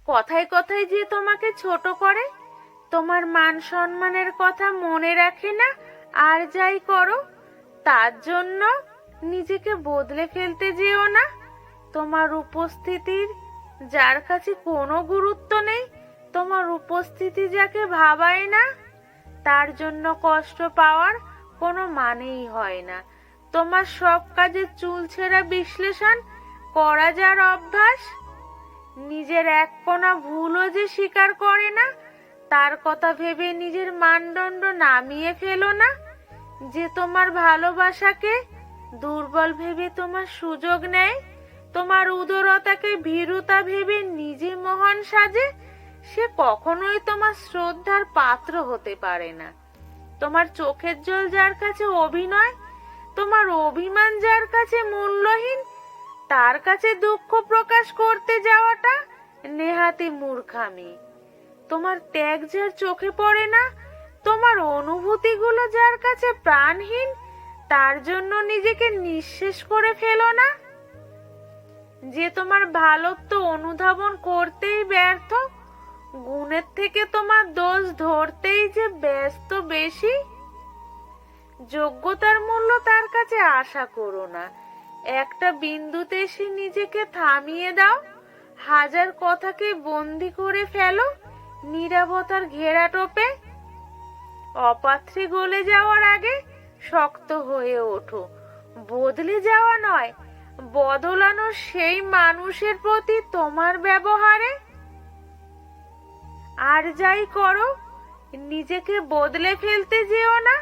কথায় কথায় যে তোমাকে ছোট করে, তোমার মান সম্মানের কথা মনে রাখে না, আর যাই করো তার জন্য নিজেকে বদলে ফেলতে যেও না। তোমার উপস্থিতির যার কাছে কোনো গুরুত্ব নেই, তোমার উপস্থিতি যাকে ভাবায় না, তার জন্য কষ্ট পাওয়ার কোনো মানেই হয় না। তোমার সব কাজে চুলছেরা বিশ্লেষণ করা যার অভ্যাস, নিজের এক কোনা ভুলও যে স্বীকার করে না, তার কথা ভেবে নিজের মানদণ্ড নামিয়ে ফেলো না। যে তোমার ভালোবাসাকে দুর্বল ভেবে তোমার সুযোগ নেয়, তোমার উদারতাকে ভীরুতা ভেবে নিজে মহান সাজে, সে কখনোই তোমার শ্রদ্ধার পাত্র হতে পারে না। তোমার চোখের জল যার কাছে অভিনয়, তোমার অভিমান যার কাছে মূল্যহীন, তার কাছে দুঃখ প্রকাশ করতে যাওয়াটা নেহাতি মূর্খামি। তোমার ত্যাগ যার চোখে পড়ে না, তোমার অনুভূতিগুলো যার কাছে প্রাণহীন, তার জন্য নিজেকে নিঃশেষ করে ফেলো না। যে তোমার ভালোত্ব অনুধাবন করতেই ব্যর্থ, গুণের থেকে তোমার দোষ ধরতেই যে ব্যস্ত বেশি, যোগ্যতার মূল্য তার কাছে আশা করো না। একটা বিন্দুতে এসে নিজেকে থামিয়ে দাও, হাজার কথাকে বন্দি করে ফেলো নীরবতার ঘেরা টোপে। অপাত্রে গলে যাওয়ার আগে শক্ত হয়ে ওঠো, বদলে যাওয়া নয়, বদলানো সেই মানুষের প্রতি তোমার ব্যবহারে। আর যাই করো নিজেকে বদলে ফেলতে যেও না।